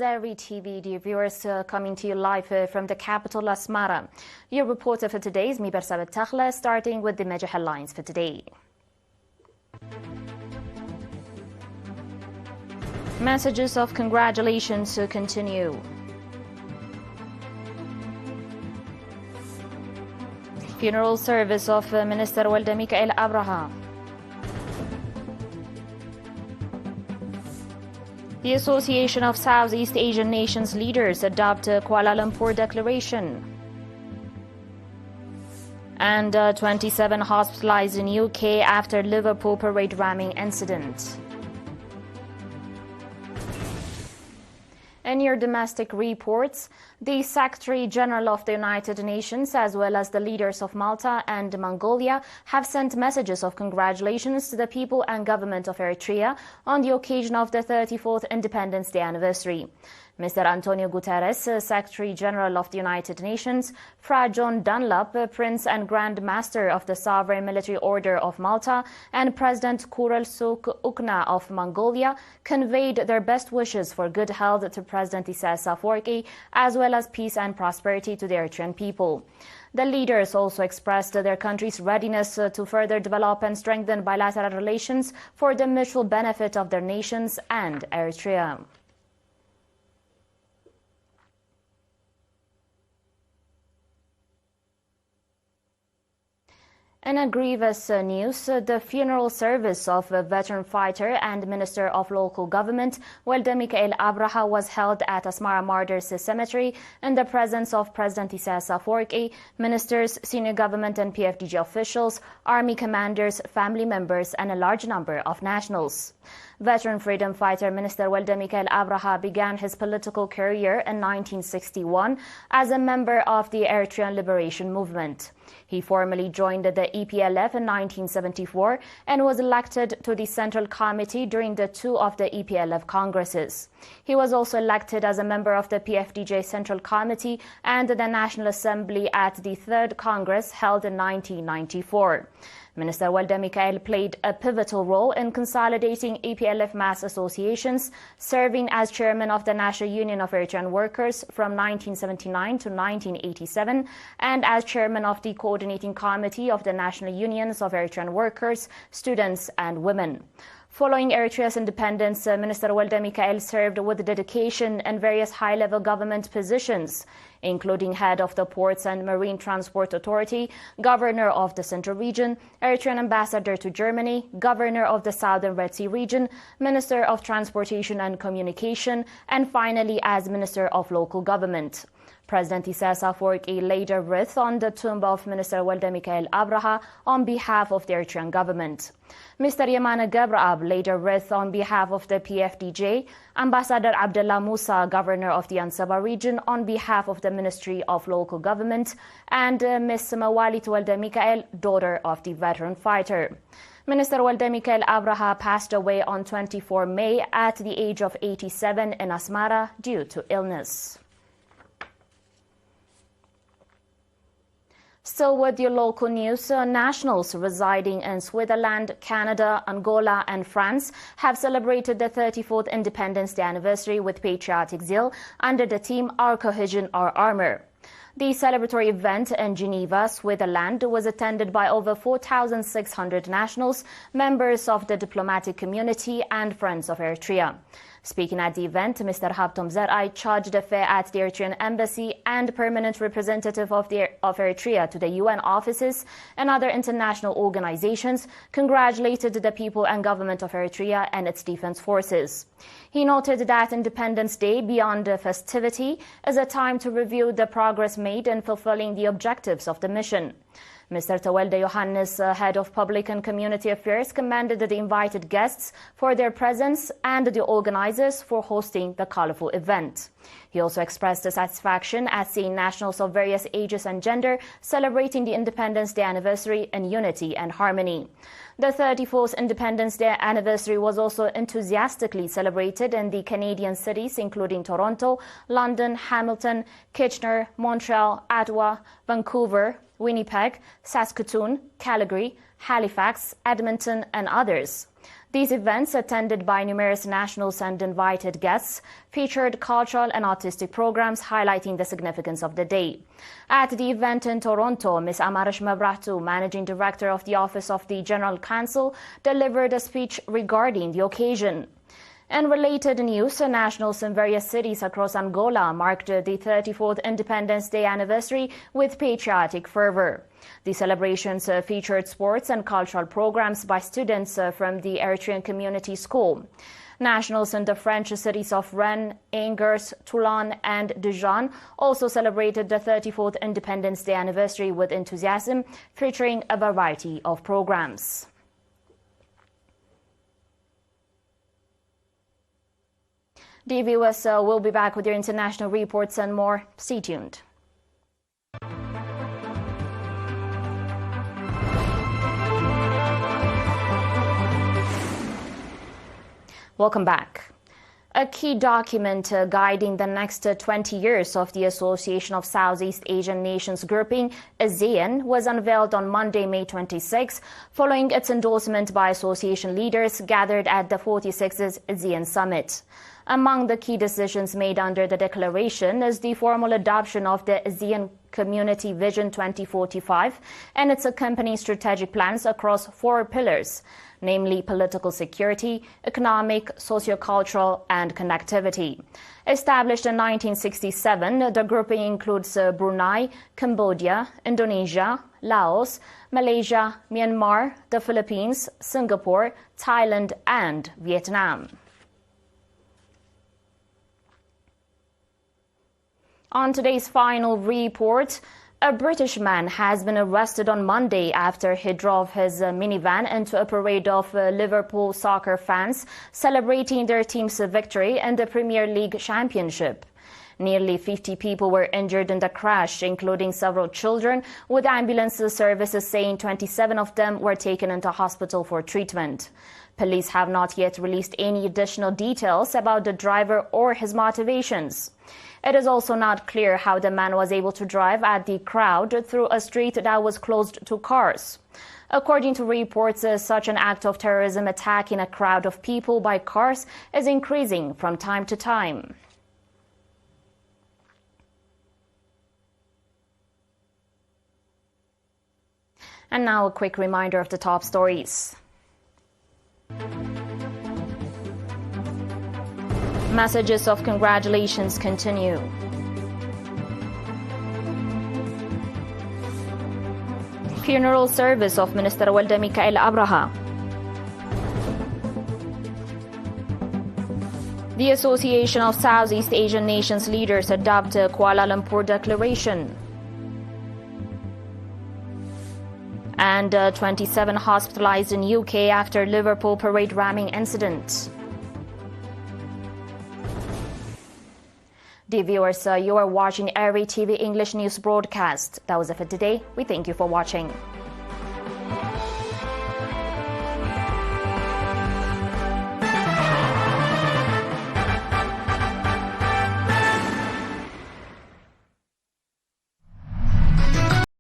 ERi-TV, dear viewers, coming to you live from the capital, Asmara. Your reporter for today is Miber Sabet Takhla, starting with the major headlines for today. Messages of congratulations continue. Funeral service of Minister Walda Mikael Abraha. The Association of Southeast Asian Nations Leaders adopt a Kuala Lumpur Declaration. And 27 hospitalized in UK after Liverpool parade ramming incident. In your domestic reports, the Secretary General of the United Nations, as well as the leaders of Malta and Mongolia, have sent messages of congratulations to the people and government of Eritrea on the occasion of the 34th Independence Day anniversary. Mr. Antonio Guterres, Secretary General of the United Nations, Fra John Dunlop, Prince and Grand Master of the Sovereign Military Order of Malta, and President Kurulsuk Ukna of Mongolia conveyed their best wishes for good health to President Isaias Afwerki, as well as peace and prosperity to the Eritrean people. The leaders also expressed their country's readiness to further develop and strengthen bilateral relations for the mutual benefit of their nations and Eritrea. In a grievous news, the funeral service of a veteran fighter and Minister of Local Government, Walda Mikael Abraha, was held at Asmara Martyrs Cemetery in the presence of President Isaias Afwerki, ministers, senior government and PFDG officials, army commanders, family members, and a large number of nationals. Veteran freedom fighter Minister Walda Mikael Abraha began his political career in 1961 as a member of the Eritrean Liberation Movement. He formally joined the EPLF in 1974 and was elected to the Central Committee during the two of the EPLF Congresses. He was also elected as a member of the PFDJ Central Committee and the National Assembly at the Third Congress held in 1994. Minister Walda Mikael played a pivotal role in consolidating EPLF mass associations, serving as chairman of the National Union of Eritrean Workers from 1979 to 1987 and as chairman of the Coordinating Committee of the National Unions of Eritrean Workers, Students and Women. Following Eritrea's independence, Minister Walda Mikael served with dedication in various high-level government positions, including head of the Ports and Marine Transport Authority, governor of the Central Region, Eritrean ambassador to Germany, governor of the Southern Red Sea region, minister of Transportation and Communication, and finally as minister of Local Government. President Isaias Afwerki laid a wreath on the tomb of Minister Walda Mikael Abraha on behalf of the Eritrean government. Mr. Yamana Gabrab laid a wreath on behalf of the PFDJ, Ambassador Abdullah Musa, governor of the Ansaba region, on behalf of the Ministry of Local Government, and Ms. Mawalit Walda Mikael, daughter of the veteran fighter. Minister Walda Mikael Abraha passed away on 24 May at the age of 87 in Asmara due to illness. Still with your local news, nationals residing in Switzerland, Canada, Angola and France have celebrated the 34th Independence Day anniversary with patriotic zeal under the theme Our Cohesion, Our Armor. The celebratory event in Geneva, Switzerland, was attended by over 4,600 nationals, members of the diplomatic community and friends of Eritrea. Speaking at the event, Mr. Habtom Zerai charged affair at the Eritrean Embassy and permanent representative of Eritrea to the UN offices and other international organizations, congratulated the people and government of Eritrea and its defense forces. He noted that Independence Day, beyond the festivity, is a time to review the progress made in fulfilling the objectives of the mission. Mr. Tawalda Yohannes, head of Public and Community Affairs, commended the invited guests for their presence and the organizers for hosting the colorful event. He also expressed satisfaction at seeing nationals of various ages and gender celebrating the Independence Day anniversary in unity and harmony. The 34th Independence Day anniversary was also enthusiastically celebrated in the Canadian cities including Toronto, London, Hamilton, Kitchener, Montreal, Ottawa, Vancouver, Winnipeg, Saskatoon, Calgary, Halifax, Edmonton and others. These events, attended by numerous nationals and invited guests, featured cultural and artistic programs highlighting the significance of the day. At the event in Toronto, Ms. Amarish Mabratu, Managing Director of the Office of the General Counsel, delivered a speech regarding the occasion. In related news, nationals in various cities across Angola marked the 34th Independence Day anniversary with patriotic fervor. The celebrations featured sports and cultural programs by students from the Eritrean Community School. Nationals in the French cities of Rennes, Angers, Toulon and Dijon also celebrated the 34th Independence Day anniversary with enthusiasm, featuring a variety of programs. Dear viewers, we'll be back with your international reports and more. Stay tuned. Welcome back. A key document guiding the next 20 years of the Association of Southeast Asian Nations Grouping ASEAN was unveiled on Monday, May 26, following its endorsement by association leaders gathered at the 46th ASEAN Summit. Among the key decisions made under the declaration is the formal adoption of the ASEAN Community Vision 2045 and its accompanying strategic plans across 4 pillars, namely political security, economic, socio-cultural, and connectivity. Established in 1967, the grouping includes Brunei, Cambodia, Indonesia, Laos, Malaysia, Myanmar, the Philippines, Singapore, Thailand, and Vietnam. On today's final report, a British man has been arrested on Monday after he drove his minivan into a parade of Liverpool soccer fans celebrating their team's victory in the Premier League Championship. Nearly 50 people were injured in the crash, including several children, with ambulance services saying 27 of them were taken into hospital for treatment. Police have not yet released any additional details about the driver or his motivations. It is also not clear how the man was able to drive at the crowd through a street that was closed to cars. According to reports, such an act of terrorism attacking a crowd of people by cars is increasing from time to time. And now a quick reminder of the top stories. Messages of congratulations continue. Funeral service of Minister Mikael Abraha. The Association of Southeast Asian Nations Leaders adopt a Kuala Lumpur Declaration. And 27 hospitalized in UK after Liverpool parade ramming incident. Dear viewers, you are watching ERi-TV English news broadcast. That was it for today. We thank you for watching.